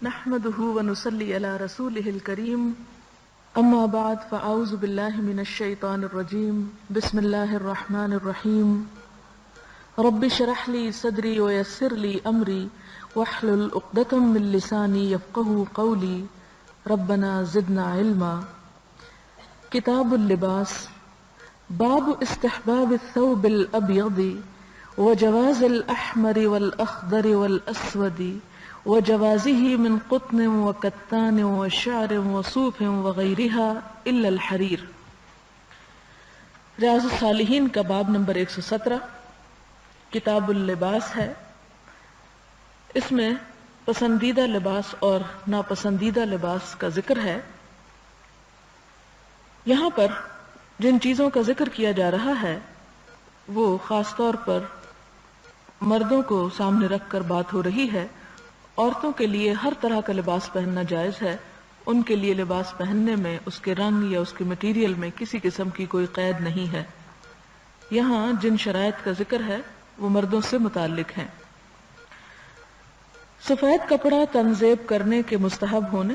نحمده ونصلي على رسوله الكريم اما بعد فاعوذ بالله من الشيطان الرجيم بسم الله الرحمن الرحيم رب اشرح لي صدري ويسر لي امري واحلل عقدة من لساني يفقهوا قولي ربنا زدنا علما. کتاب اللباس. باب استحباب الثوب الابيض وجواز الاحمر والاخضر والاسود وجوازه من قطن وكتان وشعر وصوف وغيرها الا الحرير. ریاض الصالحین کا باب نمبر 117 کتاب اللباس ہے. اس میں پسندیدہ لباس اور ناپسندیدہ لباس کا ذکر ہے. یہاں پر جن چیزوں کا ذکر کیا جا رہا ہے وہ خاص طور پر مردوں کو سامنے رکھ کر بات ہو رہی ہے. عورتوں کے لیے ہر طرح کا لباس پہننا جائز ہے. ان کے لیے لباس پہننے میں اس کے رنگ یا اس کے مٹیریل میں کسی قسم کی کوئی قید نہیں ہے. یہاں جن شرائط کا ذکر ہے وہ مردوں سے متعلق ہیں. سفید کپڑا تنزیب کرنے کے مستحب ہونے،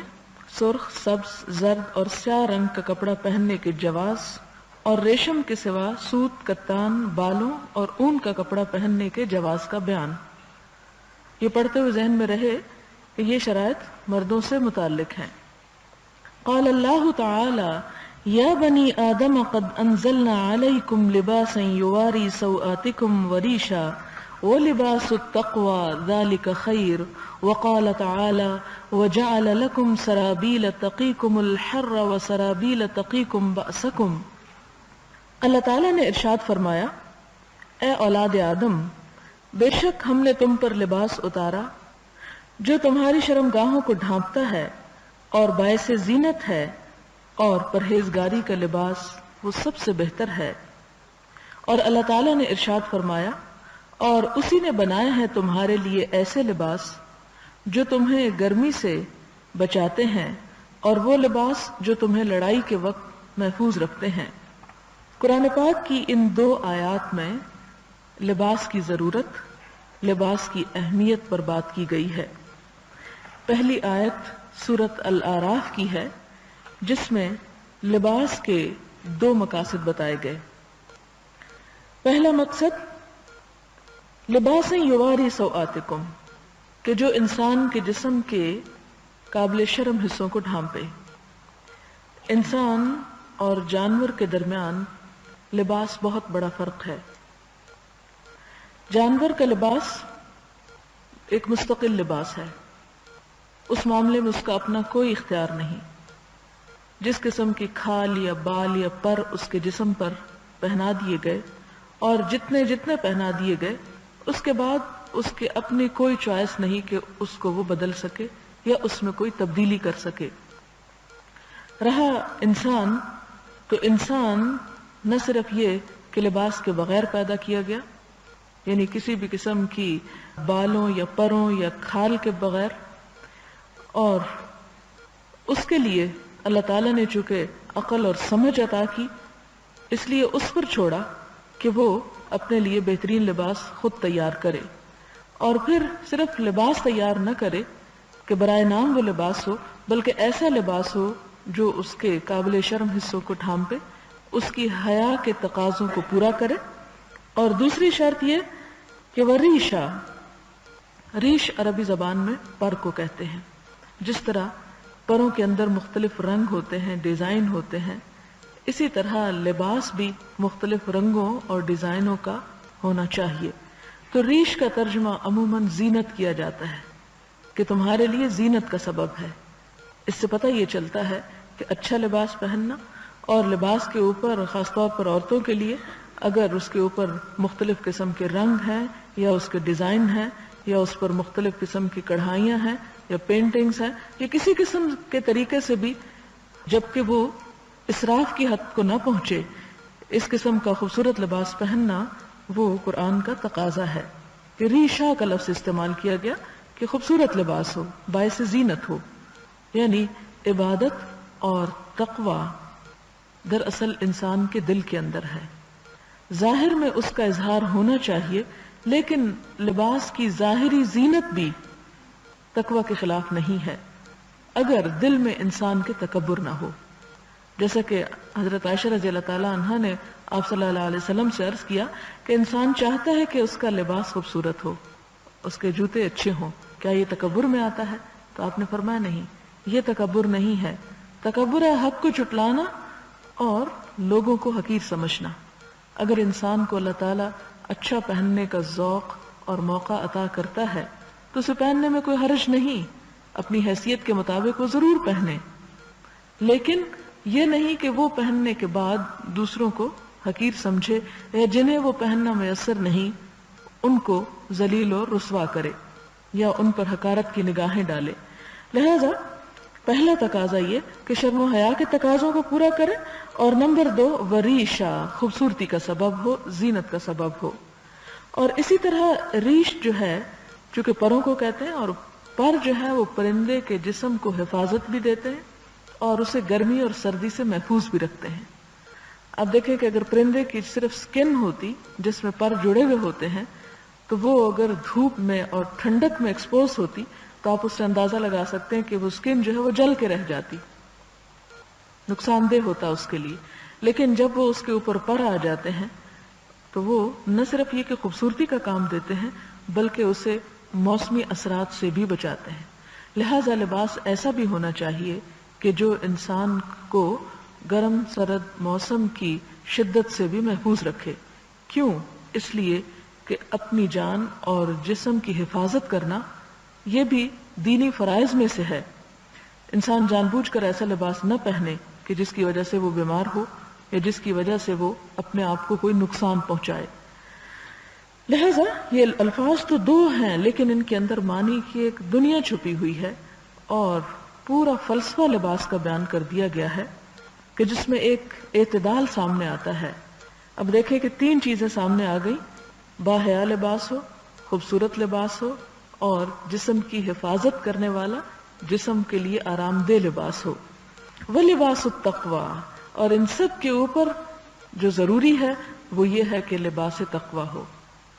سرخ، سبز، زرد اور سیاہ رنگ کا کپڑا پہننے کے جواز، اور ریشم کے سوا سوت، کتان، بالوں اور اون کا کپڑا پہننے کے جواز کا بیان. یہ پڑھتے ہوئے ذہن میں رہے کہ یہ شرائط مردوں سے متعلق ہیں. قال اللہ تعالی یا بنی آدم قد انزلنا علیکم لباسا یواری سوآتکم وریشا ولباس التقوى ذلك خیر. وقال تعالی وجعل لکم سرابیل تقیکم الحر وسرابیل تقیکم بأسکم. اللہ تعالی نے ارشاد فرمایا، اے اولاد آدم، بے شک ہم نے تم پر لباس اتارا جو تمہاری شرمگاہوں کو ڈھانپتا ہے اور باعث زینت ہے، اور پرہیزگاری کا لباس وہ سب سے بہتر ہے. اور اللہ تعالیٰ نے ارشاد فرمایا، اور اسی نے بنائے ہیں تمہارے لیے ایسے لباس جو تمہیں گرمی سے بچاتے ہیں اور وہ لباس جو تمہیں لڑائی کے وقت محفوظ رکھتے ہیں. قرآن پاک کی ان دو آیات میں لباس کی ضرورت، لباس کی اہمیت پر بات کی گئی ہے. پہلی آیت سورۃ الاعراف کی ہے جس میں لباس کے دو مقاصد بتائے گئے. پہلا مقصد لباسا یواری سوآتکم، کہ جو انسان کے جسم کے قابل شرم حصوں کو ڈھانپے. انسان اور جانور کے درمیان لباس بہت بڑا فرق ہے. جانور کا لباس ایک مستقل لباس ہے، اس معاملے میں اس کا اپنا کوئی اختیار نہیں. جس قسم کی کھال یا بال یا پر اس کے جسم پر پہنا دیے گئے اور جتنے پہنا دیے گئے، اس کے بعد اس کے اپنی کوئی چوائس نہیں کہ اس کو وہ بدل سکے یا اس میں کوئی تبدیلی کر سکے. رہا انسان، تو انسان نہ صرف یہ کہ لباس کے بغیر پیدا کیا گیا، یعنی کسی بھی قسم کی بالوں یا پروں یا کھال کے بغیر، اور اس کے لیے اللہ تعالیٰ نے چونکہ عقل اور سمجھ عطا کی، اس لیے اس پر چھوڑا کہ وہ اپنے لیے بہترین لباس خود تیار کرے. اور پھر صرف لباس تیار نہ کرے کہ برائے نام وہ لباس ہو، بلکہ ایسا لباس ہو جو اس کے قابل شرم حصوں کو ڈھانپے، اس کی حیا کے تقاضوں کو پورا کرے. اور دوسری شرط یہ کہ وریشا، ریش عربی زبان میں پر کو کہتے ہیں. جس طرح پروں کے اندر مختلف رنگ ہوتے ہیں، ڈیزائن ہوتے ہیں، اسی طرح لباس بھی مختلف رنگوں اور ڈیزائنوں کا ہونا چاہیے. تو ریش کا ترجمہ عموماً زینت کیا جاتا ہے کہ تمہارے لیے زینت کا سبب ہے. اس سے پتہ یہ چلتا ہے کہ اچھا لباس پہننا، اور لباس کے اوپر خاص طور پر عورتوں کے لیے اگر اس کے اوپر مختلف قسم کے رنگ ہیں یا اس کے ڈیزائن ہیں یا اس پر مختلف قسم کی کڑھائیاں ہیں یا پینٹنگز ہیں یا کسی قسم کے طریقے سے بھی، جبکہ وہ اسراف کی حد کو نہ پہنچے، اس قسم کا خوبصورت لباس پہننا وہ قرآن کا تقاضا ہے. کہ ریشا کا لفظ استعمال کیا گیا کہ خوبصورت لباس ہو، باعث زینت ہو. یعنی عبادت اور تقوی دراصل انسان کے دل کے اندر ہے، ظاہر میں اس کا اظہار ہونا چاہیے، لیکن لباس کی ظاہری زینت بھی تقوی کے خلاف نہیں ہے اگر دل میں انسان کے تکبر نہ ہو. جیسا کہ حضرت عائشہ رضی اللہ تعالی عنہا نے آپ صلی اللہ علیہ وسلم سے عرض کیا کہ انسان چاہتا ہے کہ اس کا لباس خوبصورت ہو، اس کے جوتے اچھے ہوں، کیا یہ تکبر میں آتا ہے؟ تو آپ نے فرمایا نہیں، یہ تکبر نہیں ہے. تکبر ہے حق کو چٹلانا اور لوگوں کو حقیر سمجھنا. اگر انسان کو اللہ تعالیٰ اچھا پہننے کا ذوق اور موقع عطا کرتا ہے تو اسے پہننے میں کوئی حرج نہیں، اپنی حیثیت کے مطابق وہ ضرور پہنے، لیکن یہ نہیں کہ وہ پہننے کے بعد دوسروں کو حقیر سمجھے یا جنہیں وہ پہننا میسر نہیں ان کو ذلیل اور رسوا کرے یا ان پر حقارت کی نگاہیں ڈالے. لہذا پہلا تقاضا یہ کہ شرم و حیا کے تقاضوں کو پورا کرے، اور نمبر 2 وریشا، خوبصورتی کا سبب ہو، زینت کا سبب ہو. اور اسی طرح ریش جو ہے، چونکہ پروں کو کہتے ہیں، اور پر جو ہے وہ پرندے کے جسم کو حفاظت بھی دیتے ہیں اور اسے گرمی اور سردی سے محفوظ بھی رکھتے ہیں. اب دیکھیں کہ اگر پرندے کی صرف سکن ہوتی جس میں پر جڑے ہوئے ہوتے ہیں تو وہ اگر دھوپ میں اور ٹھنڈک میں ایکسپوز ہوتی تو آپ اس سے اندازہ لگا سکتے ہیں کہ وہ سکن جو ہے وہ جل کے رہ جاتی، نقصان دہ ہوتا اس کے لیے. لیکن جب وہ اس کے اوپر پر آ جاتے ہیں تو وہ نہ صرف یہ کہ خوبصورتی کا کام دیتے ہیں بلکہ اسے موسمی اثرات سے بھی بچاتے ہیں. لہذا لباس ایسا بھی ہونا چاہیے کہ جو انسان کو گرم سرد موسم کی شدت سے بھی محفوظ رکھے. کیوں؟ اس لیے کہ اپنی جان اور جسم کی حفاظت کرنا یہ بھی دینی فرائض میں سے ہے. انسان جان بوجھ کر ایسا لباس نہ پہنے کہ جس کی وجہ سے وہ بیمار ہو یا جس کی وجہ سے وہ اپنے آپ کو کوئی نقصان پہنچائے. لہذا یہ الفاظ تو 2 ہیں لیکن ان کے اندر معنی کی ایک دنیا چھپی ہوئی ہے اور پورا فلسفہ لباس کا بیان کر دیا گیا ہے کہ جس میں ایک اعتدال سامنے آتا ہے. اب دیکھیں کہ 3 چیزیں سامنے آ گئی، باحیا لباس ہو، خوبصورت لباس ہو اور جسم کی حفاظت کرنے والا، جسم کے لیے آرام دہ لباس ہو. وَلِبَاسُ التَّقْوَىٰ، اور ان سب کے اوپر جو ضروری ہے وہ یہ ہے کہ لباس تقویٰ ہو،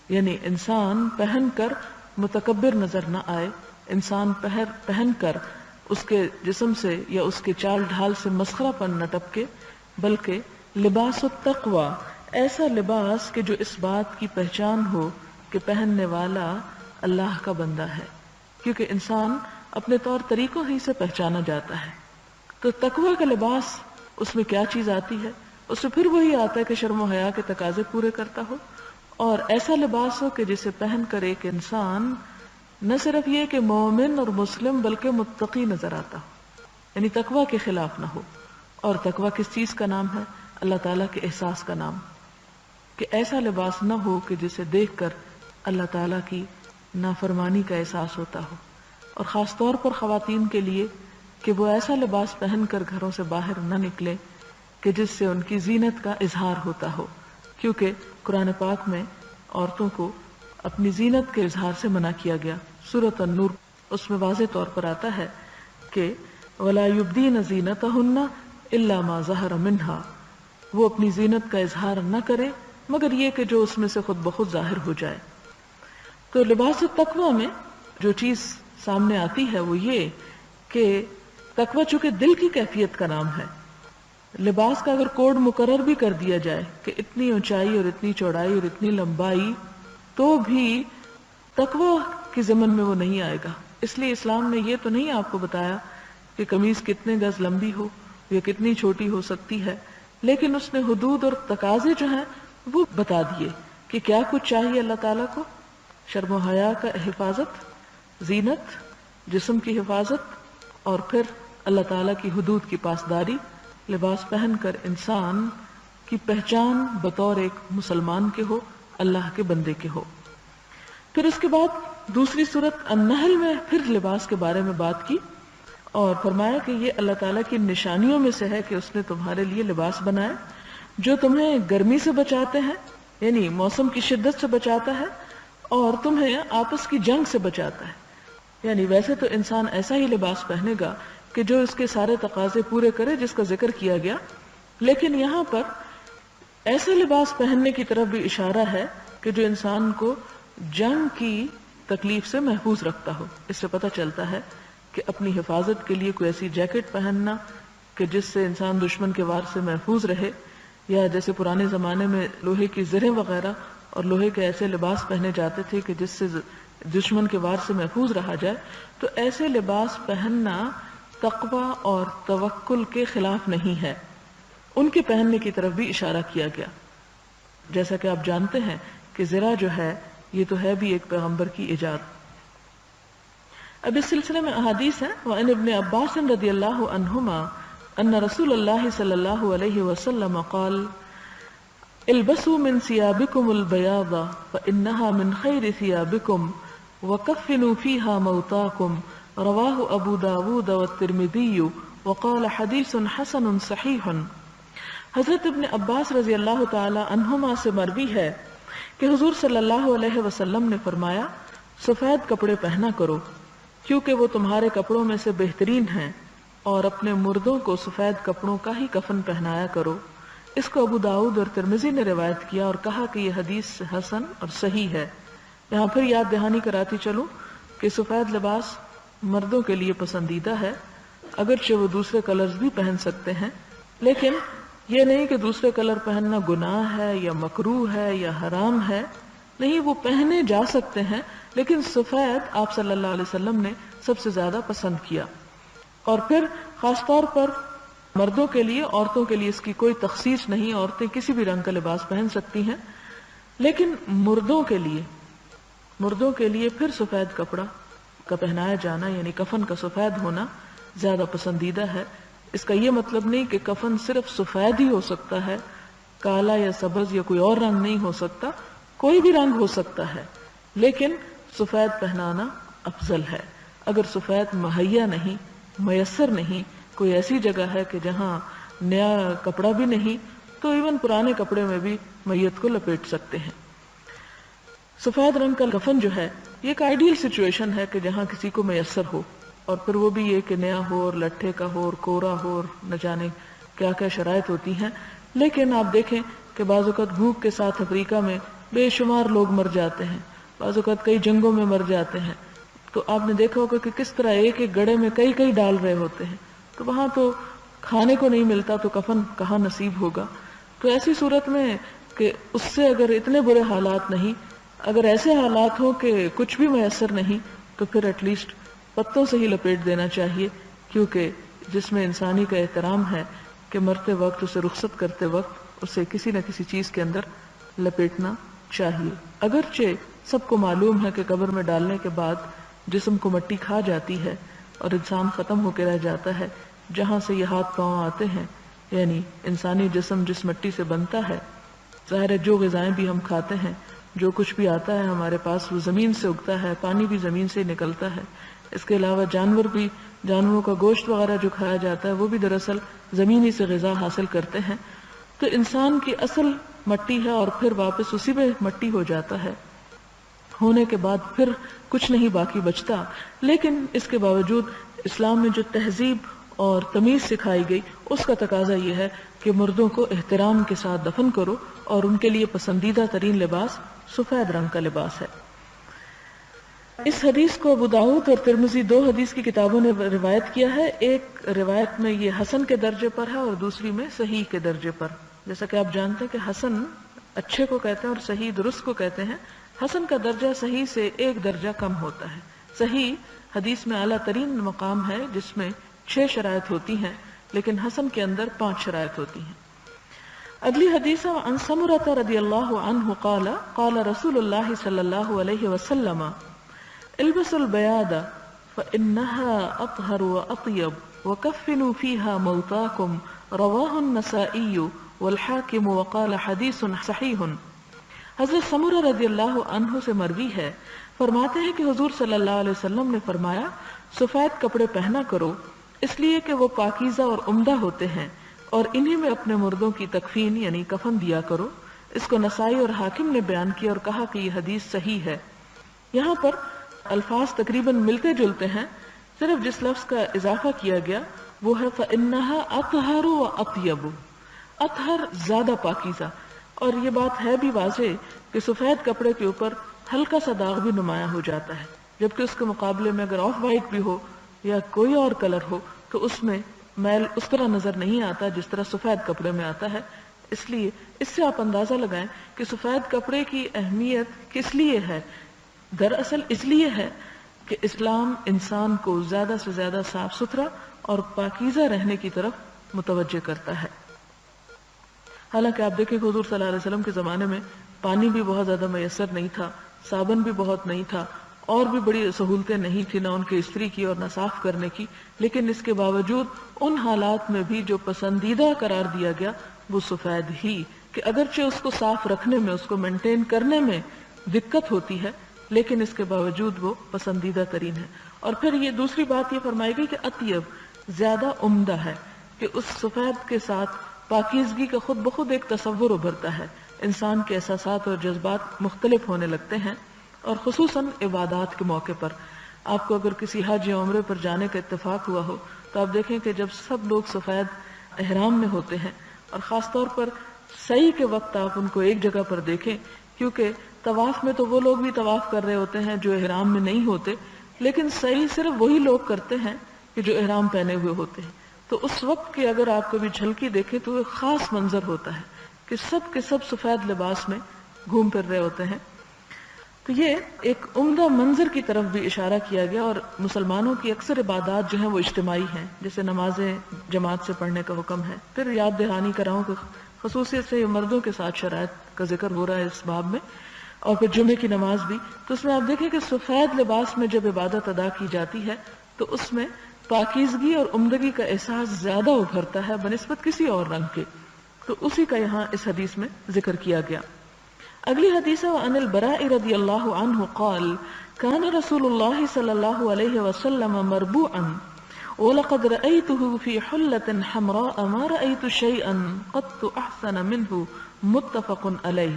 یعنی انسان پہن کر متکبر نظر نہ آئے، انسان پہن کر اس کے جسم سے یا اس کے چال ڈھال سے مسخرہ پن نہ ٹپکے، بلکہ لباس التقویٰ، ایسا لباس کہ جو اس بات کی پہچان ہو کہ پہننے والا اللہ کا بندہ ہے، کیونکہ انسان اپنے طور طریقوں ہی سے پہچانا جاتا ہے. تو تقویٰ کا لباس، اس میں کیا چیز آتی ہے؟ اس میں پھر وہی آتا ہے کہ شرم و حیا کے تقاضے پورے کرتا ہو اور ایسا لباس ہو کہ جسے پہن کر ایک انسان نہ صرف یہ کہ مومن اور مسلم بلکہ متقی نظر آتا ہو، یعنی تقویٰ کے خلاف نہ ہو. اور تقویٰ کس چیز کا نام ہے؟ اللہ تعالیٰ کے احساس کا نام، کہ ایسا لباس نہ ہو کہ جسے دیکھ کر اللہ تعالیٰ کی نافرمانی کا احساس ہوتا ہو، اور خاص طور پر خواتین کے لیے کہ وہ ایسا لباس پہن کر گھروں سے باہر نہ نکلے کہ جس سے ان کی زینت کا اظہار ہوتا ہو، کیونکہ قرآن پاک میں عورتوں کو اپنی زینت کے اظہار سے منع کیا گیا. سورۃ النور اس میں واضح طور پر آتا ہے کہ وَلَا يُبْدِينَ زِينَتَهُنَّ إِلَّا مَا ظَهَرَ مِنْهَا، وہ اپنی زینت کا اظہار نہ کرے مگر یہ کہ جو اس میں سے خود بخود ظاہر ہو جائے. تو لباس التقویٰ میں جو چیز سامنے آتی ہے وہ یہ کہ تقویٰ چونکہ دل کی کیفیت کا نام ہے، لباس کا اگر کوڈ مقرر بھی کر دیا جائے کہ اتنی اونچائی اور اتنی چوڑائی اور اتنی لمبائی، تو بھی تقویٰ کی ضمن میں وہ نہیں آئے گا. اس لیے اسلام نے یہ تو نہیں آپ کو بتایا کہ قمیض کتنے گز لمبی ہو یا کتنی چھوٹی ہو سکتی ہے، لیکن اس نے حدود اور تقاضے جو ہیں وہ بتا دیے کہ کیا کچھ چاہیے اللہ تعالیٰ کو. شرم و حیا کا حفاظت، زینت، جسم کی حفاظت، اور پھر اللہ تعالیٰ کی حدود کی پاسداری. لباس پہن کر انسان کی پہچان بطور ایک مسلمان کے ہو، اللہ کے بندے کے ہو. پھر اس کے بعد دوسری سورت النحل میں پھر لباس کے بارے میں بات کی اور فرمایا کہ یہ اللہ تعالیٰ کی نشانیوں میں سے ہے کہ اس نے تمہارے لیے لباس بنائے جو تمہیں گرمی سے بچاتے ہیں، یعنی موسم کی شدت سے بچاتا ہے، اور تمہیں آپس کی جنگ سے بچاتا ہے. یعنی ویسے تو انسان ایسا ہی لباس پہنے گا کہ جو اس کے سارے تقاضے پورے کرے جس کا ذکر کیا گیا، لیکن یہاں پر ایسے لباس پہننے کی طرف بھی اشارہ ہے کہ جو انسان کو جنگ کی تکلیف سے محفوظ رکھتا ہو۔ اس سے پتہ چلتا ہے کہ اپنی حفاظت کے لیے کوئی ایسی جیکٹ پہننا کہ جس سے انسان دشمن کے وار سے محفوظ رہے، یا جیسے پرانے زمانے میں لوہے کی زرہیں وغیرہ اور لوہے کے ایسے لباس پہنے جاتے تھے کہ جس سے دشمن کے وار سے محفوظ رہا جائے، تو ایسے لباس پہننا تقوی اور توکل کے خلاف نہیں ہے، ان کے پہننے کی طرف بھی اشارہ کیا گیا۔ جیسا کہ آپ جانتے ہیں کہ زرہ جو ہے یہ تو ہے بھی ایک پیغمبر کی ایجاد۔ اب اس سلسلے میں احادیث ہیں۔ وعن ابن عباس رضی اللہ عنہما ان رسول اللہ صلی اللہ علیہ وسلم قال البسوا من ثيابكم البياض فإنها من خير ثيابكم وكفنوا فيها موتاكم رواه ابو داود والترمذي وقال حدیث حسن صحیح۔ حضرت ابن عباس رضی اللہ تعالی عنہما سے مروی ہے کہ حضور صلی اللہ علیہ وسلم نے فرمایا، سفید کپڑے پہنا کرو کیونکہ وہ تمہارے کپڑوں میں سے بہترین ہیں، اور اپنے مردوں کو سفید کپڑوں کا ہی کفن پہنایا کرو۔ اس کو ابو داؤد اور ترمذی نے روایت کیا اور کہا کہ یہ حدیث حسن اور صحیح ہے۔ یہاں پھر یاد دہانی کراتی چلوں کہ سفید لباس مردوں کے لیے پسندیدہ ہے، اگرچہ وہ دوسرے کلرز بھی پہن سکتے ہیں، لیکن یہ نہیں کہ دوسرے کلر پہننا گناہ ہے یا مکروہ ہے یا حرام ہے، نہیں، وہ پہنے جا سکتے ہیں، لیکن سفید آپ صلی اللہ علیہ وسلم نے سب سے زیادہ پسند کیا۔ اور پھر خاص طور پر مردوں کے لیے، عورتوں کے لیے اس کی کوئی تخصیص نہیں، عورتیں کسی بھی رنگ کا لباس پہن سکتی ہیں، لیکن مردوں کے لیے پھر سفید کپڑا کا پہنایا جانا یعنی کفن کا سفید ہونا زیادہ پسندیدہ ہے۔ اس کا یہ مطلب نہیں کہ کفن صرف سفید ہی ہو سکتا ہے، کالا یا سبز یا کوئی اور رنگ نہیں ہو سکتا، کوئی بھی رنگ ہو سکتا ہے، لیکن سفید پہنانا افضل ہے۔ اگر سفید مہیا نہیں، میسر نہیں، کوئی ایسی جگہ ہے کہ جہاں نیا کپڑا بھی نہیں، تو ایون پرانے کپڑے میں بھی میت کو لپیٹ سکتے ہیں۔ سفید رنگ کا کفن جو ہے یہ ایک آئیڈیل سچویشن ہے کہ جہاں کسی کو میسر ہو، اور پھر وہ بھی یہ کہ نیا ہو اور لٹھے کا ہو اور کورا ہو اور نہ جانے کیا کیا شرائط ہوتی ہیں۔ لیکن آپ دیکھیں کہ بعض اوقات بھوک کے ساتھ افریقہ میں بے شمار لوگ مر جاتے ہیں، بعض اوقات کئی جنگوں میں مر جاتے ہیں، تو آپ نے دیکھا ہوگا کہ کس طرح ایک ایک گڑھے میں کئی کئی ڈال رہے ہوتے ہیں، تو وہاں تو کھانے کو نہیں ملتا تو کفن کہاں نصیب ہوگا۔ تو ایسی صورت میں کہ اس سے اگر اتنے برے حالات نہیں، اگر ایسے حالات ہوں کہ کچھ بھی میسر نہیں، تو پھر ایٹ لیسٹ پتوں سے ہی لپیٹ دینا چاہیے، کیونکہ جس میں انسانی کا احترام ہے کہ مرتے وقت، اسے رخصت کرتے وقت اسے کسی نہ کسی چیز کے اندر لپیٹنا چاہیے۔ اگرچہ سب کو معلوم ہے کہ قبر میں ڈالنے کے بعد جسم کو مٹی کھا جاتی ہے اور انسان ختم ہو کے رہ جاتا ہے، جہاں سے یہ ہاتھ پاؤں آتے ہیں، یعنی انسانی جسم جس مٹی سے بنتا ہے، ظاہر ہے جو غذائیں بھی ہم کھاتے ہیں، جو کچھ بھی آتا ہے ہمارے پاس، وہ زمین سے اگتا ہے، پانی بھی زمین سے نکلتا ہے۔ اس کے علاوہ جانوروں کا گوشت وغیرہ جو کھایا جاتا ہے وہ بھی دراصل زمینی سے غذا حاصل کرتے ہیں۔ تو انسان کی اصل مٹی ہے اور پھر واپس اسی میں مٹی ہو جاتا ہے، ہونے کے بعد پھر کچھ نہیں باقی بچتا۔ لیکن اس کے باوجود اسلام میں جو تہذیب اور تمیز سکھائی گئی، اس کا تقاضا یہ ہے کہ مردوں کو احترام کے ساتھ دفن کرو، اور ان کے لیے پسندیدہ ترین لباس سفید رنگ کا لباس ہے۔ اس حدیث کو ابو داؤد اور ترمذی دو حدیث کی کتابوں نے روایت کیا ہے، ایک روایت میں یہ حسن کے درجے پر ہے اور دوسری میں صحیح کے درجے پر۔ جیسا کہ آپ جانتے ہیں کہ حسن اچھے کو کہتے ہیں اور صحیح درست کو کہتے ہیں۔ حسن کا درجہ صحیح سے ایک درجہ کم ہوتا ہے۔ صحیح حدیث میں اعلیٰ ترین مقام ہے جس میں 6 شرائط ہوتی ہیں، لیکن حسن کے اندر 5 شرائط ہوتی ہیں۔ اگلی حدیث عن سمرۃ رضی اللہ عنہ قال قال رسول اللہ صلی اللہ علیہ وسلم البسوا البیاض فإنها أطهر وأطيب وكفنوا فيها موتاكم رواه النسائی والحاکم وقال حدیث صحیح۔ حضرت سمرہ رضی اللہ عنہ سے مروی ہے، فرماتے ہیں کہ حضور صلی اللہ علیہ وسلم نے فرمایا، سفید کپڑے پہنا کرو اس لیے کہ وہ پاکیزہ اور عمدہ ہوتے ہیں، اور انہی میں اپنے مردوں کی تکفین یعنی کفن دیا کرو۔ اس کو نسائی اور حاکم نے بیان کیا اور کہا کہ یہ حدیث صحیح ہے۔ یہاں پر الفاظ تقریباً ملتے جلتے ہیں، صرف جس لفظ کا اضافہ کیا گیا وہ ہے فَإِنَّهَا أَطْهَرُ وَأَطْيَبُ، اطہر زیادہ پاکیزہ۔ اور یہ بات ہے بھی واضح کہ سفید کپڑے کے اوپر ہلکا سا داغ بھی نمایاں ہو جاتا ہے، جبکہ اس کے مقابلے میں اگر آف وائٹ بھی ہو یا کوئی اور کلر ہو تو اس میں میل اس طرح نظر نہیں آتا جس طرح سفید کپڑے میں آتا ہے۔ اس لیے اس سے آپ اندازہ لگائیں کہ سفید کپڑے کی اہمیت کس لیے ہے۔ دراصل اس لیے ہے کہ اسلام انسان کو زیادہ سے زیادہ صاف ستھرا اور پاکیزہ رہنے کی طرف متوجہ کرتا ہے۔ حالانکہ آپ دیکھیں کہ حضور صلی اللہ علیہ وسلم کے زمانے میں پانی بھی بہت زیادہ میسر نہیں تھا، صابن بھی بہت نہیں تھا، اور بھی بڑی سہولتیں نہیں تھی، نہ ان کے استری کی اور نہ صاف کرنے کی، لیکن اس کے باوجود ان حالات میں بھی جو پسندیدہ قرار دیا گیا وہ سفید ہی، کہ اگرچہ اس کو صاف رکھنے میں، اس کو مینٹین کرنے میں دقت ہوتی ہے، لیکن اس کے باوجود وہ پسندیدہ ترین ہے۔ اور پھر یہ دوسری بات یہ فرمائی گئی کہ اطیب زیادہ عمدہ ہے، کہ اس سفید کے ساتھ پاکیزگی کا خود بخود ایک تصور ابھرتا ہے، انسان کے احساسات اور جذبات مختلف ہونے لگتے ہیں، اور خصوصاً عبادات کے موقع پر۔ آپ کو اگر کسی حج یا عمرے پر جانے کا اتفاق ہوا ہو تو آپ دیکھیں کہ جب سب لوگ سفید احرام میں ہوتے ہیں، اور خاص طور پر سعی کے وقت آپ ان کو ایک جگہ پر دیکھیں، کیونکہ طواف میں تو وہ لوگ بھی طواف کر رہے ہوتے ہیں جو احرام میں نہیں ہوتے، لیکن سعی صرف وہی لوگ کرتے ہیں کہ جو احرام پہنے ہوئے ہوتے ہیں۔ تو اس وقت کی اگر آپ کبھی جھلکی دیکھیں تو ایک خاص منظر ہوتا ہے کہ سب کے سب سفید لباس میں گھوم پھر رہے ہوتے ہیں۔ تو یہ ایک عمدہ منظر کی طرف بھی اشارہ کیا گیا، اور مسلمانوں کی اکثر عبادات جو ہیں وہ اجتماعی ہیں، جیسے نمازیں جماعت سے پڑھنے کا حکم ہے۔ پھر یاد دہانی کر رہا ہوں کہ خصوصیت سے مردوں کے ساتھ شرائط کا ذکر ہو رہا ہے اس باب میں، اور پھر جمعے کی نماز بھی۔ تو اس میں آپ دیکھیں کہ سفید لباس میں جب عبادت ادا کی جاتی ہے تو اس میں پاکیزگی اور عمدگی کا احساس زیادہ ابھرتا ہے بنسبت کسی اور رنگ کے، تو اسی کا یہاں اس حدیث میں ذکر کیا گیا۔ اگلی حدیث ہے وعن البراء رضی اللہ عنہ قال كان رسول اللہ صلی اللہ علیہ وسلم مربوعا وَلَقَدْ رَأَيْتُهُ فِي حُلَّةٍ حَمْرَاءَ مَا رَأَيْتُ شَيْئًا قَطُّ أَحْسَنَ مِنْهُ متفق علیہ۔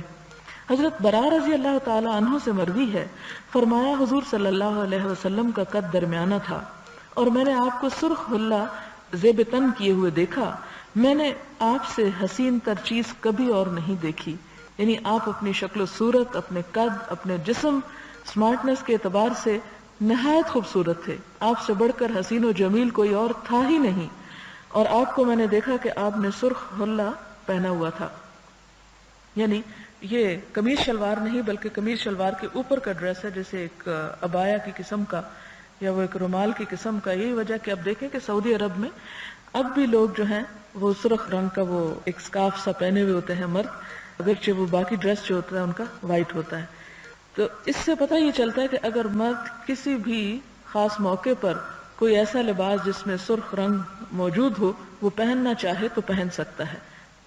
حضرت براء رضی اللہ تعالی عنہ سے مروی ہے، فرمایا حضور صلی اللہ علیہ وسلم کا قد درمیانہ تھا، اور میں نے آپ کو سرخ حلہ زیب تن کیے ہوئے دیکھا، میں نے آپ سے حسین تر چیز کبھی اور نہیں دیکھی۔ یعنی آپ اپنی شکل و صورت، اپنے قد، اپنے جسم، سمارٹنس کے اعتبار سے نہایت خوبصورت تھے، آپ سے بڑھ کر حسین و جمیل کوئی اور تھا ہی نہیں، اور آپ کو میں نے دیکھا کہ آپ نے سرخ حلہ پہنا ہوا تھا۔ یعنی یہ قمیض شلوار نہیں بلکہ قمیض شلوار کے اوپر کا ڈریس ہے، جیسے ایک عبایا کی قسم کا یا وہ ایک رومال کی قسم کا۔ یہی وجہ کہ اب دیکھیں کہ سعودی عرب میں اب بھی لوگ جو ہیں وہ سرخ رنگ کا وہ ایک سکارف سا پہنے ہوئے ہوتے ہیں مرد، اگرچہ وہ باقی ڈریس جو ہوتا ہے ان کا وائٹ ہوتا ہے۔ تو اس سے پتہ یہ چلتا ہے کہ اگر مرد کسی بھی خاص موقع پر کوئی ایسا لباس جس میں سرخ رنگ موجود ہو وہ پہننا چاہے تو پہن سکتا ہے۔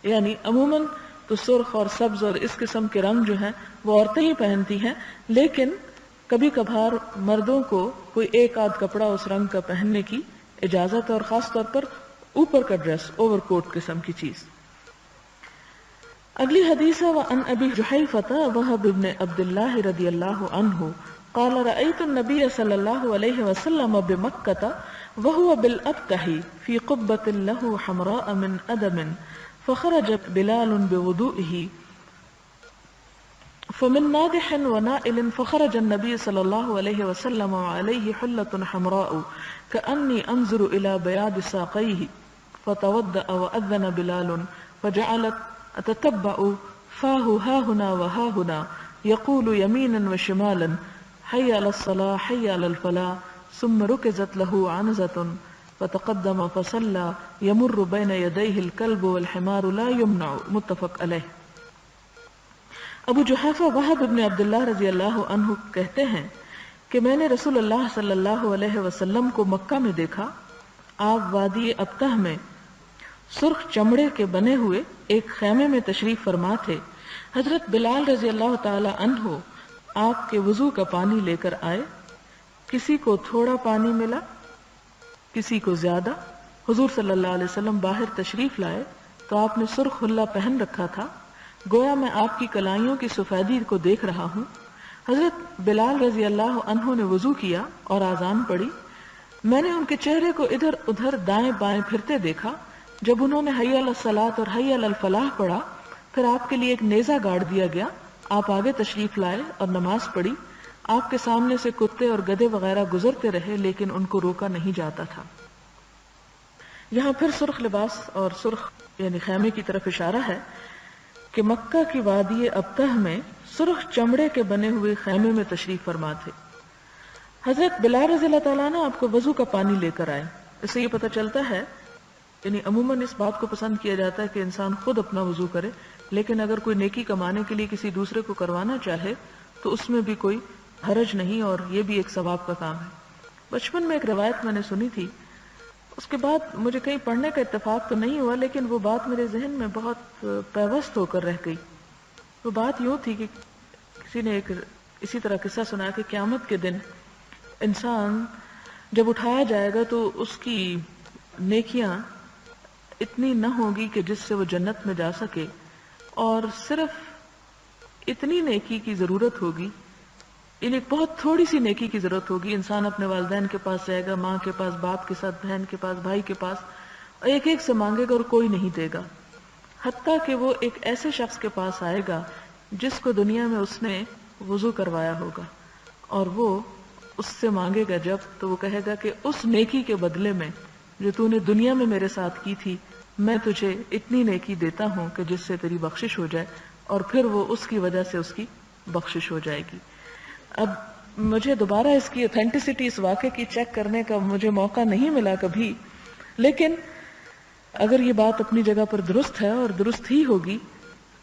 یعنی عموماً تو سرخ اور سبز اور اس قسم کے رنگ جو ہیں وہ عورتیں ہی پہنتی ہیں، لیکن کبھی کبھار مردوں کو کوئی ایک آدھ کپڑا اس رنگ کا پہننے کی اجازت ہے، اور خاص طور پر اوپر کا ڈریس، اوور کوٹ قسم کی چیز۔ اگلی حدیث ہے وعن ابی جحیفة وهب بن عبد الله رضی اللہ عنہ قال رأيت النبي صلی اللہ علیہ وسلم بمكة وهو بالأبتح في قبة له حمراء من أدم فخرج بلال بوضوئه فمن نادح ونائل فخرج النبي صلی اللہ علیہ وسلم وعليه حلة حمراء كأني أنظر إلى بياض ساقيه فتوضأ وأذن بلال فجعلت أتتبع فاه ها هنا وها هنا يقول يمينا وشمالا حي على الصلاة حي على الفلاح ثم ركزت له عنزة فتقدم فصلى يمر بين يديه الكلب والحمار لا يمنع متفق علیہ۔ ابو جحیفہ وہب ابن عبداللہ رضی اللہ عنہ کہتے ہیں کہ میں نے رسول اللہ صلی اللہ علیہ وسلم کو مکہ میں دیکھا، آپ وادی ابتح میں سرخ چمڑے کے بنے ہوئے ایک خیمے میں تشریف فرما تھے۔ حضرت بلال رضی اللہ تعالی عنہ آپ کے وضو کا پانی لے کر آئے، کسی کو تھوڑا پانی ملا کسی کو زیادہ۔ حضور صلی اللہ علیہ وسلم باہر تشریف لائے تو آپ نے سرخ حلہ پہن رکھا تھا، گویا میں آپ کی کلائیوں کی سفیدی کو دیکھ رہا ہوں۔ حضرت بلال رضی اللہ عنہ نے وضو کیا اور آذان پڑھی، میں نے ان کے چہرے کو ادھر ادھر دائیں بائیں پھرتے دیکھا۔ جب انہوں نے حی علی الصلاۃ اور حی علی الفلاح پڑھا، پھر آپ کے لیے ایک نیزہ گاڑ دیا گیا آپ آگے تشریف لائے اور نماز پڑھی. آپ کے سامنے سے کتے اور گدھے وغیرہ گزرتے رہے لیکن ان کو روکا نہیں جاتا تھا. یہاں پھر سرخ لباس اور سرخ یعنی خیمے کی طرف اشارہ ہے کہ مکہ کی وادی ابتہ میں سرخ چمڑے کے بنے ہوئے خیمے میں تشریف فرما تھے. حضرت بلال رضی اللہ تعالیٰ عنہ آپ کو وضو کا پانی لے کر آئے. اس سے یہ پتہ چلتا ہے یعنی عموماً اس بات کو پسند کیا جاتا ہے کہ انسان خود اپنا وضو کرے، لیکن اگر کوئی نیکی کمانے کے لیے کسی دوسرے کو کروانا چاہے تو اس میں بھی کوئی حرج نہیں، اور یہ بھی ایک ثواب کا کام ہے. بچپن میں ایک روایت میں نے سنی تھی، اس کے بعد مجھے کہیں پڑھنے کا اتفاق تو نہیں ہوا، لیکن وہ بات میرے ذہن میں بہت پیوست ہو کر رہ گئی. وہ بات یوں تھی کہ کسی نے ایک اسی طرح قصہ سنا کہ قیامت کے دن انسان جب اٹھایا جائے گا تو اس کی نیکیاں اتنی نہ ہوگی کہ جس سے وہ جنت میں جا سکے، اور صرف اتنی نیکی کی ضرورت ہوگی، یعنی بہت تھوڑی سی نیکی کی ضرورت ہوگی. انسان اپنے والدین کے پاس جائے گا، ماں کے پاس، باپ کے ساتھ، بہن کے پاس، بھائی کے پاس، ایک ایک سے مانگے گا اور کوئی نہیں دے گا، حتیٰ کہ وہ ایک ایسے شخص کے پاس آئے گا جس کو دنیا میں اس نے وضو کروایا ہوگا، اور وہ اس سے مانگے گا جب تو وہ کہے گا کہ اس نیکی کے بدلے میں جو تو نے دنیا میں میرے ساتھ کی تھی، میں تجھے اتنی نیکی دیتا ہوں کہ جس سے تیری بخشش ہو جائے، اور پھر وہ اس کی وجہ سے اس کی بخشش ہو جائے گی. اب مجھے دوبارہ اس کی اوتھینٹسٹی اس واقعے کی چیک کرنے کا مجھے موقع نہیں ملا کبھی، لیکن اگر یہ بات اپنی جگہ پر درست ہے اور درست ہی ہوگی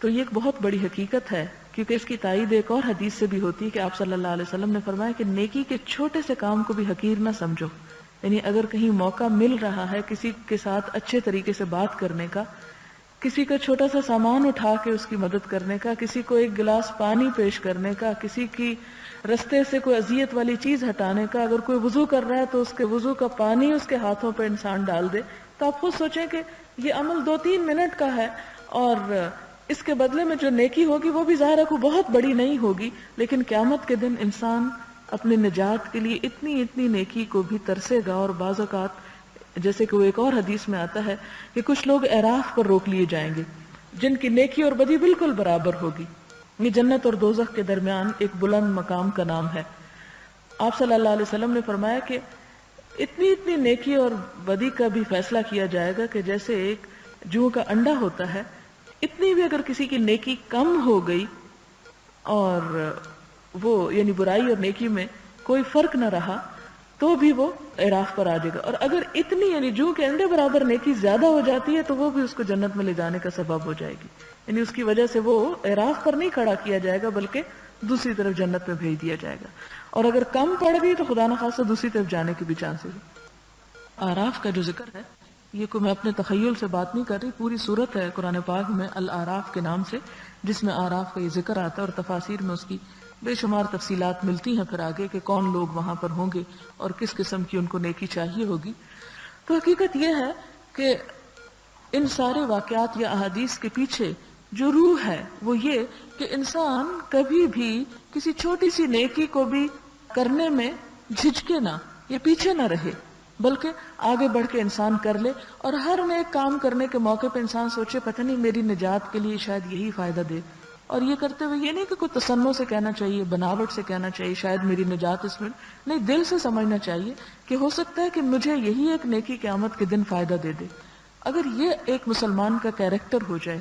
تو یہ ایک بہت بڑی حقیقت ہے، کیونکہ اس کی تائید ایک اور حدیث سے بھی ہوتی ہے کہ آپ صلی اللہ علیہ وسلم نے فرمایا کہ نیکی کے چھوٹے سے کام کو بھی حقیر نہ سمجھو. یعنی اگر کہیں موقع مل رہا ہے کسی کے ساتھ اچھے طریقے سے بات کرنے کا، کسی کا چھوٹا سا سامان اٹھا کے اس کی مدد کرنے کا، کسی کو ایک گلاس پانی پیش کرنے کا، کسی کی رستے سے کوئی اذیت والی چیز ہٹانے کا، اگر کوئی وضو کر رہا ہے تو اس کے وضو کا پانی اس کے ہاتھوں پہ انسان ڈال دے، تو آپ خود سوچیں کہ یہ عمل 2-3 منٹ کا ہے، اور اس کے بدلے میں جو نیکی ہوگی وہ بھی ظاہر ہے کوئی بہت بڑی نہیں ہوگی، لیکن قیامت کے دن انسان اپنے نجات کے لیے اتنی نیکی کو بھی ترسے گا. اور بعض اوقات جیسے کہ وہ ایک اور حدیث میں آتا ہے کہ کچھ لوگ اعراف پر روک لیے جائیں گے جن کی نیکی اور بدی بالکل برابر ہوگی. یہ جنت اور دوزخ کے درمیان ایک بلند مقام کا نام ہے. آپ صلی اللہ علیہ وسلم نے فرمایا کہ اتنی نیکی اور بدی کا بھی فیصلہ کیا جائے گا کہ جیسے ایک جوں کا انڈا ہوتا ہے، اتنی بھی اگر کسی کی نیکی کم ہو گئی اور وہ یعنی برائی اور نیکی میں کوئی فرق نہ رہا تو بھی وہ اعراف پر آ جائے گا، اور اگر اتنی یعنی جوں کے انڈے برابر نیکی زیادہ ہو جاتی ہے تو وہ بھی اس کو جنت میں لے جانے کا سبب ہو جائے گی. یعنی اس کی وجہ سے وہ اعراف پر نہیں کھڑا کیا جائے گا بلکہ دوسری طرف جنت میں بھیج دیا جائے گا، اور اگر کم پڑ گئی تو خدا نخواستہ دوسری طرف جانے کے بھی چانسز. اعراف کا جو ذکر ہے یہ کوئی میں اپنے تخیل سے بات نہیں کر رہی، پوری صورت ہے قرآن پاک میں الاعراف کے نام سے جس میں اعراف کا یہ ذکر آتا ہے، اور تفاسیر میں اس کی بے شمار تفصیلات ملتی ہیں پھر آگے کہ کون لوگ وہاں پر ہوں گے اور کس قسم کی ان کو نیکی چاہیے ہوگی. تو حقیقت یہ ہے کہ ان سارے واقعات یا احادیث کے پیچھے جو روح ہے وہ یہ کہ انسان کبھی بھی کسی چھوٹی سی نیکی کو بھی کرنے میں جھجکے نہ، یہ پیچھے نہ رہے، بلکہ آگے بڑھ کے انسان کر لے، اور ہر نیک کام کرنے کے موقع پہ انسان سوچے پتہ نہیں میری نجات کے لیے شاید یہی فائدہ دے. اور یہ کرتے ہوئے یہ نہیں کہ کوئی تصنع سے کہنا چاہیے، بناوٹ سے کہنا چاہیے شاید میری نجات اس میں نہیں، دل سے سمجھنا چاہیے کہ ہو سکتا ہے کہ مجھے یہی ایک نیکی قیامت کے دن فائدہ دے دے. اگر یہ ایک مسلمان کا کیریکٹر ہو جائے،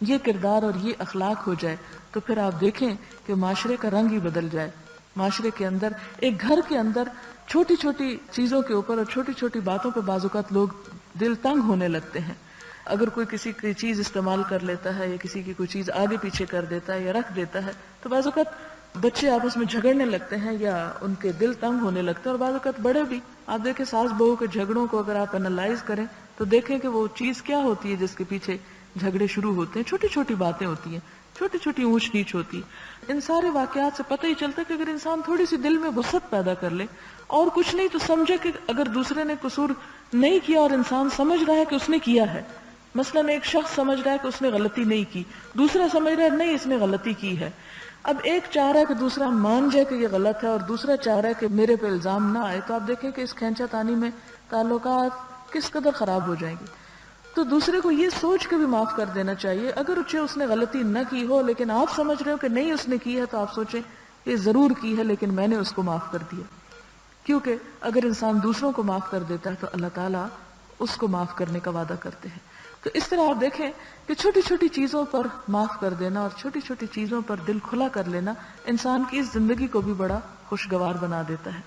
یہ کردار اور یہ اخلاق ہو جائے، تو پھر آپ دیکھیں کہ معاشرے کا رنگ ہی بدل جائے. معاشرے کے اندر، ایک گھر کے اندر چھوٹی چھوٹی چیزوں کے اوپر اور چھوٹی چھوٹی باتوں پہ بعض اوقات لوگ دل تنگ ہونے لگتے ہیں. اگر کوئی کسی کی چیز استعمال کر لیتا ہے یا کسی کی کوئی چیز آگے پیچھے کر دیتا ہے یا رکھ دیتا ہے تو بعض اوقات بچے آپس میں جھگڑنے لگتے ہیں یا ان کے دل تنگ ہونے لگتے ہیں، اور بعض اوقات بڑے بھی. آپ دیکھیں ساس بہو کے جھگڑوں کو اگر آپ انالائز کریں تو دیکھیں کہ وہ چیز کیا ہوتی ہے جس کے پیچھے جھگڑے شروع ہوتے ہیں. چھوٹی چھوٹی باتیں ہوتی ہیں، چھوٹی چھوٹی اونچ نیچ ہوتی. ان سارے واقعات سے پتہ ہی چلتا ہے کہ اگر انسان تھوڑی سی دل میں وسعت پیدا کر لے اور کچھ نہیں تو سمجھے کہ اگر دوسرے نے قصور نہیں کیا اور انسان سمجھ رہا ہے کہ اس نے کیا ہے، مثلا ایک شخص سمجھ رہا ہے کہ اس نے غلطی نہیں کی، دوسرا سمجھ رہا ہے نہیں اس نے غلطی کی ہے. اب ایک چاہ رہا ہے کہ دوسرا مان جائے کہ یہ غلط ہے اور دوسرا چاہ رہا ہے کہ میرے پہ الزام نہ آئے، تو آپ دیکھیں کہ اس کھینچا تانی میں تعلقات کس قدر خراب ہو جائیں گے. تو دوسرے کو یہ سوچ کے بھی معاف کر دینا چاہیے. اگر اس نے غلطی نہ کی ہو لیکن آپ سمجھ رہے ہو کہ نہیں اس نے کی ہے، تو آپ سوچیں یہ ضرور کی ہے لیکن میں نے اس کو معاف کر دیا. کیونکہ اگر انسان دوسروں کو معاف کر دیتا ہے تو اللہ تعالیٰ اس کو معاف کرنے کا وعدہ کرتے ہیں. تو اس طرح آپ دیکھیں کہ چھوٹی چھوٹی چیزوں پر معاف کر دینا اور چھوٹی چھوٹی چیزوں پر دل کھلا کر لینا انسان کی اس زندگی کو بھی بڑا خوشگوار بنا دیتا ہے.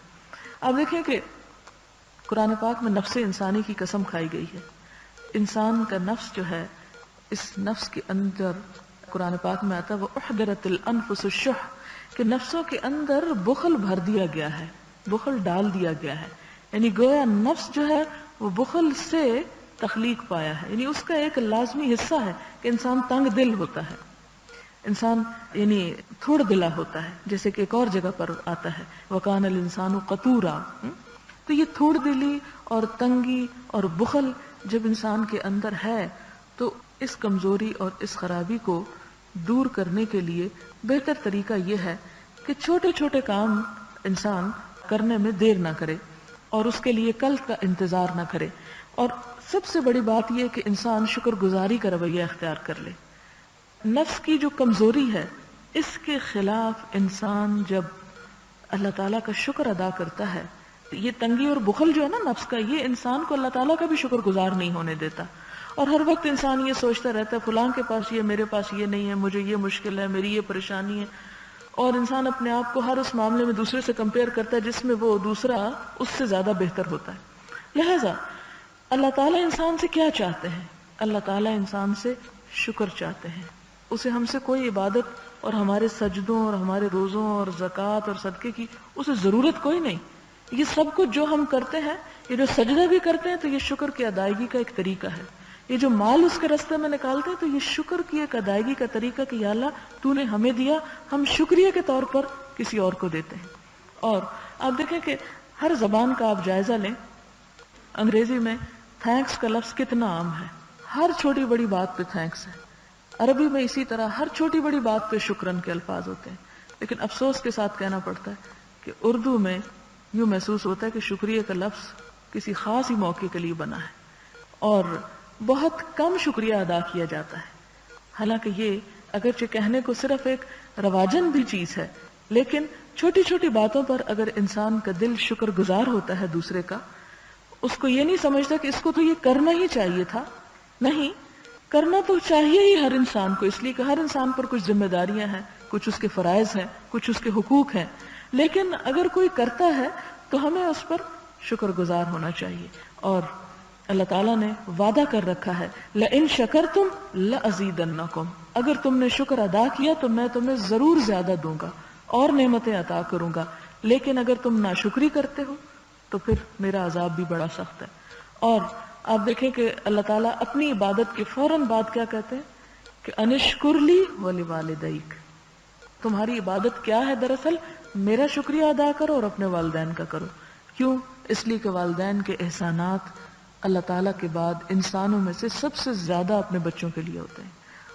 آپ دیکھیں کہ قرآن پاک میں نفس انسانی کی قسم کھائی گئی ہے. انسان کا نفس جو ہے، اس نفس کے اندر قرآن پاک میں آتا ہے وَأُحْضِرَتِ الْأَنفُسُ الشُّحَّ، کہ نفسوں کے اندر بخل بھر دیا گیا ہے، بخل ڈال دیا گیا ہے. یعنی گویا نفس جو ہے وہ بخل سے تخلیق پایا ہے. یعنی اس کا ایک لازمی حصہ ہے کہ انسان تنگ دل ہوتا ہے، انسان یعنی تھوڑ دلا ہوتا ہے. جیسے کہ ایک اور جگہ پر آتا ہے وَكَانَ الْإِنسَانُ قَتُورًا. تو یہ تھوڑ دلی اور تنگی اور بخل جب انسان کے اندر ہے تو اس کمزوری اور اس خرابی کو دور کرنے کے لیے بہتر طریقہ یہ ہے کہ چھوٹے چھوٹے کام انسان کرنے میں دیر نہ کرے اور اس کے لیے کل کا انتظار نہ کرے. اور سب سے بڑی بات یہ کہ انسان شکر گزاری کا رویہ اختیار کر لے. نفس کی جو کمزوری ہے اس کے خلاف انسان جب اللہ تعالیٰ کا شکر ادا کرتا ہے، یہ تنگی اور بخل جو ہے نا نفس کا، یہ انسان کو اللہ تعالیٰ کا بھی شکر گزار نہیں ہونے دیتا. اور ہر وقت انسان یہ سوچتا رہتا ہے فلاں کے پاس یہ، میرے پاس یہ نہیں ہے، مجھے یہ مشکل ہے، میری یہ پریشانی ہے. اور انسان اپنے آپ کو ہر اس معاملے میں دوسرے سے کمپیئر کرتا ہے جس میں وہ دوسرا اس سے زیادہ بہتر ہوتا ہے. لہٰذا اللہ تعالیٰ انسان سے کیا چاہتے ہیں؟ اللہ تعالیٰ انسان سے شکر چاہتے ہیں. اسے ہم سے کوئی عبادت اور ہمارے سجدوں اور ہمارے روزوں اور زکوٰۃ اور صدقے کی اسے ضرورت کوئی نہیں. یہ سب کچھ جو ہم کرتے ہیں، یہ جو سجدہ بھی کرتے ہیں تو یہ شکر کی ادائیگی کا ایک طریقہ ہے. یہ جو مال اس کے راستے میں نکالتے ہیں تو یہ شکر کی ایک ادائیگی کا طریقہ کہ یا اللہ تو نے ہمیں دیا، ہم شکریہ کے طور پر کسی اور کو دیتے ہیں. اور آپ دیکھیں کہ ہر زبان کا آپ جائزہ لیں، انگریزی میں تھینکس کا لفظ کتنا عام ہے. ہر چھوٹی بڑی بات پہ تھینکس ہے. عربی میں اسی طرح ہر چھوٹی بڑی بات پہ شکرن کے الفاظ ہوتے ہیں. لیکن افسوس کے ساتھ کہنا پڑتا ہے کہ اردو میں یوں محسوس ہوتا ہے کہ شکریہ کا لفظ کسی خاص ہی موقع کے لیے بنا ہے اور بہت کم شکریہ ادا کیا جاتا ہے. حالانکہ یہ اگرچہ کہنے کو صرف ایک رواجن بھی چیز ہے، لیکن چھوٹی چھوٹی باتوں پر اگر انسان کا دل شکر گزار ہوتا ہے دوسرے کا، اس کو یہ نہیں سمجھتا کہ اس کو تو یہ کرنا ہی چاہیے تھا. نہیں، کرنا تو چاہیے ہی ہر انسان کو، اس لیے کہ ہر انسان پر کچھ ذمہ داریاں ہیں، کچھ اس کے فرائض ہیں، کچھ اس کے حقوق ہیں. لیکن اگر کوئی کرتا ہے تو ہمیں اس پر شکر گزار ہونا چاہیے. اور اللہ تعالیٰ نے وعدہ کر رکھا ہے لَإِن شَكَرْتُمْ لَأَزِيدَنَّكُمْ، اگر تم نے شکر ادا کیا تو میں تمہیں ضرور زیادہ دوں گا اور نعمتیں عطا کروں گا. لیکن اگر تم ناشکری کرتے ہو تو پھر میرا عذاب بھی بڑا سخت ہے. اور آپ دیکھیں کہ اللہ تعالیٰ اپنی عبادت کے فوراً بعد کیا کہتے ہیں کہ انشکر لی وَلِوَالِدَيْكَ، تمہاری عبادت کیا ہے؟ دراصل میرا شکریہ ادا کرو اور اپنے والدین کا کرو. کیوں؟ اس لیے کہ والدین کے احسانات اللہ تعالیٰ کے بعد انسانوں میں سے سب سے زیادہ اپنے بچوں کے لیے ہوتے ہیں.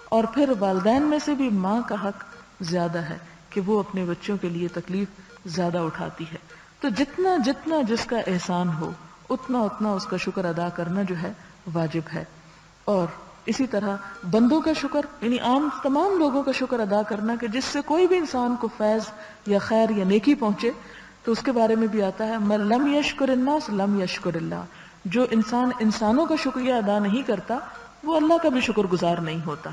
اور پھر والدین میں سے بھی ماں کا حق زیادہ ہے کہ وہ اپنے بچوں کے لیے تکلیف زیادہ اٹھاتی ہے. تو جتنا جتنا جس کا احسان ہو اتنا اتنا اس کا شکر ادا کرنا جو ہے واجب ہے. اور اسی طرح بندوں کا شکر یعنی عام تمام لوگوں کا شکر ادا کرنا کہ جس سے کوئی بھی انسان کو فیض یا خیر یا نیکی پہنچے، تو اس کے بارے میں بھی آتا ہے من لم یشکر الناس لم یشکر اللہ. جو انسان انسانوں کا شکریہ ادا نہیں کرتا وہ اللہ کا بھی شکر گزار نہیں ہوتا.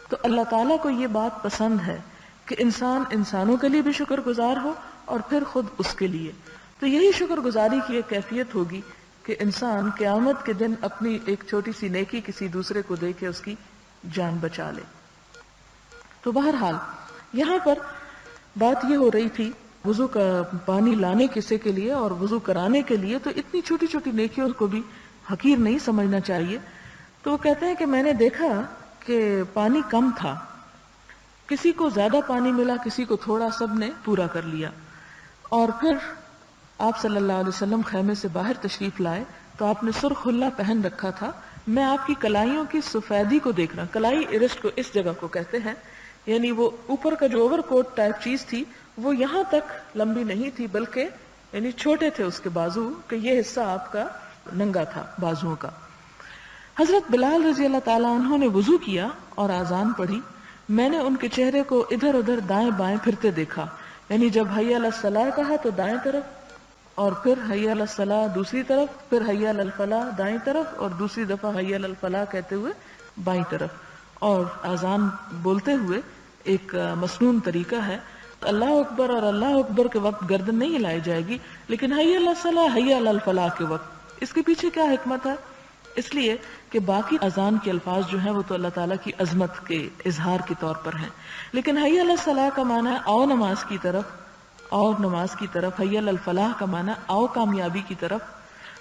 تو اللہ تعالیٰ کو یہ بات پسند ہے کہ انسان انسانوں کے لیے بھی شکر گزار ہو اور پھر خود اس کے لیے. تو یہی شکر گزاری کی ایک کیفیت ہوگی کہ انسان قیامت کے دن اپنی ایک چھوٹی سی نیکی کسی دوسرے کو دے کے اس کی جان بچا لے. تو بہرحال یہاں پر بات یہ ہو رہی تھی وضو کا پانی لانے کسے کے لیے اور وضو کرانے کے لیے، تو اتنی چھوٹی چھوٹی نیکیوں کو بھی حقیر نہیں سمجھنا چاہیے. تو وہ کہتے ہیں کہ میں نے دیکھا کہ پانی کم تھا، کسی کو زیادہ پانی ملا، کسی کو تھوڑا، سب نے پورا کر لیا. اور پھر آپ صلی اللہ علیہ وسلم خیمے سے باہر تشریف لائے تو آپ نے سرخ حلہ پہن رکھا تھا. میں آپ کی کلائیوں کی سفیدی کو دیکھ رہا. کلائی ارسٹ کو اس جگہ کو کہتے ہیں، یعنی وہ اوپر کا جو اوور کوٹ ٹائپ چیز تھی وہ یہاں تک لمبی نہیں تھی بلکہ یعنی چھوٹے تھے اس کے بازو کہ یہ حصہ آپ کا ننگا تھا بازوؤں کا. حضرت بلال رضی اللہ تعالیٰ عنہ نے وضو کیا اور آذان پڑھی. میں نے ان کے چہرے کو ادھر ادھر دائیں بائیں پھرتے دیکھا. یعنی جب حی علی الصلاۃ کہا تو دائیں طرف، اور پھر حی علی الصلاۃ دوسری طرف، پھر حی علی الفلاح دائیں طرف، اور دوسری دفعہ حی علی الفلاح کہتے ہوئے بائیں طرف. اور آذان بولتے ہوئے ایک مسنون طریقہ ہے. اللہ اکبر اور اللہ اکبر کے وقت گردن نہیں ہلائی جائے گی، لیکن حی علی الصلاۃ حی علی الفلاح کے وقت. اس کے پیچھے کیا حکمت ہے؟ اس لیے کہ باقی اذان کے الفاظ جو ہیں وہ تو اللہ تعالیٰ کی عظمت کے اظہار کے طور پر ہیں، لیکن حی علی الصلاح کا معنی ہے آؤ نماز کی طرف، آؤ نماز کی طرف. حی علی الفلاح کا معنی آؤ کامیابی کی طرف.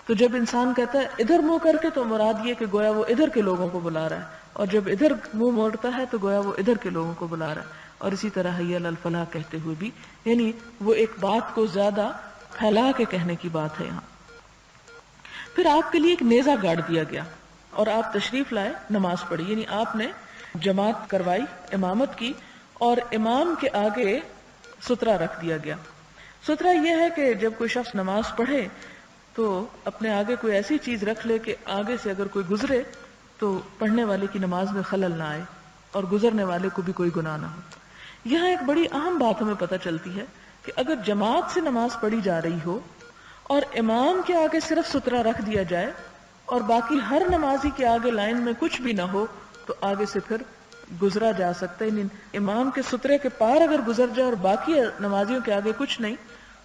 تو جب انسان کہتا ہے ادھر منہ کر کے تو مراد یہ کہ گویا وہ ادھر کے لوگوں کو بلا رہا ہے، اور جب ادھر منہ موڑتا ہے تو گویا وہ ادھر کے لوگوں کو بلا رہا ہے. اور اسی طرح حی علی الفلاح کہتے ہوئے بھی، یعنی وہ ایک بات کو زیادہ پھیلا کے کہنے کی بات ہے یہاں. پھر آپ کے لیے ایک نیزہ گاڑ دیا گیا اور آپ تشریف لائے، نماز پڑھی. یعنی آپ نے جماعت کروائی، امامت کی، اور امام کے آگے سترہ رکھ دیا گیا. سترہ یہ ہے کہ جب کوئی شخص نماز پڑھے تو اپنے آگے کوئی ایسی چیز رکھ لے کہ آگے سے اگر کوئی گزرے تو پڑھنے والے کی نماز میں خلل نہ آئے اور گزرنے والے کو بھی کوئی گناہ نہ ہو. یہاں ایک بڑی اہم بات ہمیں پتہ چلتی ہے کہ اگر جماعت سے نماز پڑھی جا رہی ہو اور امام کے آگے صرف سترہ رکھ دیا جائے اور باقی ہر نمازی کے آگے لائن میں کچھ بھی نہ ہو تو آگے سے پھر گزرا جا سکتا ہے. امام کے سترے کے پار اگر گزر جائے اور باقی نمازیوں کے آگے کچھ نہیں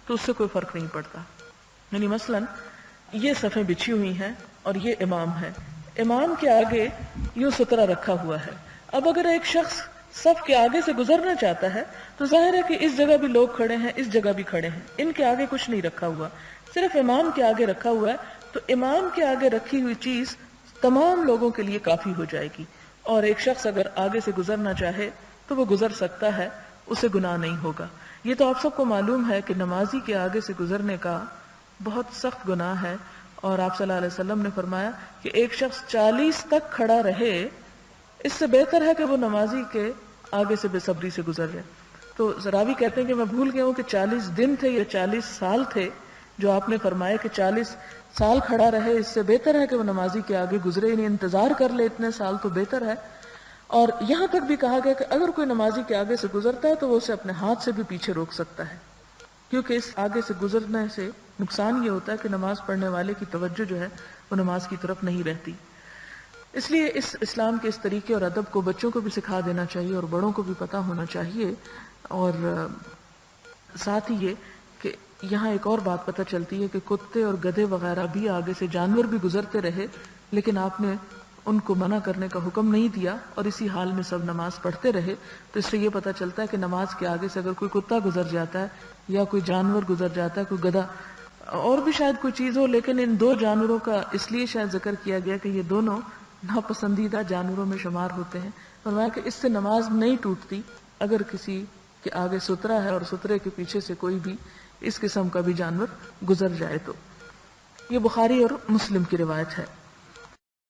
تو اس سے کوئی فرق نہیں پڑتا. یعنی مثلا یہ صفیں بچھی ہوئی ہیں اور یہ امام ہے، امام کے آگے یوں سترہ رکھا ہوا ہے. اب اگر ایک شخص صف کے آگے سے گزرنا چاہتا ہے تو ظاہر ہے کہ اس جگہ بھی لوگ کھڑے ہیں، اس جگہ بھی کھڑے ہیں، ان کے آگے کچھ نہیں رکھا ہوا، صرف امام کے آگے رکھا ہوا ہے. تو امام کے آگے رکھی ہوئی چیز تمام لوگوں کے لیے کافی ہو جائے گی، اور ایک شخص اگر آگے سے گزرنا چاہے تو وہ گزر سکتا ہے، اسے گناہ نہیں ہوگا. یہ تو آپ سب کو معلوم ہے کہ نمازی کے آگے سے گزرنے کا بہت سخت گناہ ہے. اور آپ صلی اللہ علیہ وسلم نے فرمایا کہ ایک شخص 40 تک کھڑا رہے، اس سے بہتر ہے کہ وہ نمازی کے آگے سے بے صبری سے گزر جائے. تو راوی کہتے ہیں کہ میں بھول گیا ہوں کہ 40 دن تھے یا 40 سال تھے جو آپ نے فرمایا کہ 40 سال کھڑا رہے، اس سے بہتر ہے کہ وہ نمازی کے آگے گزرے، یعنی انتظار کر لے اتنے سال تو بہتر ہے. اور یہاں تک بھی کہا گیا کہ اگر کوئی نمازی کے آگے سے گزرتا ہے تو وہ اسے اپنے ہاتھ سے بھی پیچھے روک سکتا ہے، کیونکہ اس آگے سے گزرنے سے نقصان یہ ہوتا ہے کہ نماز پڑھنے والے کی توجہ جو ہے وہ نماز کی طرف نہیں رہتی. اس لیے اس اسلام کے اس طریقے اور ادب کو بچوں کو بھی سکھا دینا چاہیے اور بڑوں کو بھی پتہ ہونا چاہیے. اور ساتھ ہی یہ کہ یہاں ایک اور بات پتہ چلتی ہے کہ کتے اور گدھے وغیرہ بھی آگے سے جانور بھی گزرتے رہے، لیکن آپ نے ان کو منع کرنے کا حکم نہیں دیا اور اسی حال میں سب نماز پڑھتے رہے. تو اس سے یہ پتہ چلتا ہے کہ نماز کے آگے سے اگر کوئی کتا گزر جاتا ہے یا کوئی جانور گزر جاتا ہے، کوئی گدھا اور بھی شاید کوئی چیز ہو، لیکن ان دو جانوروں کا اس لیے شاید ذکر کیا گیا کہ یہ دونوں ناپسندیدہ جانوروں میں شمار ہوتے ہیں. فرمایا کہ اس سے نماز نہیں ٹوٹتی اگر کسی کے آگے سترہ ہے اور سترے کے پیچھے سے کوئی بھی اس قسم کا بھی جانور گزر جائے. تو یہ بخاری اور مسلم کی روایت ہے.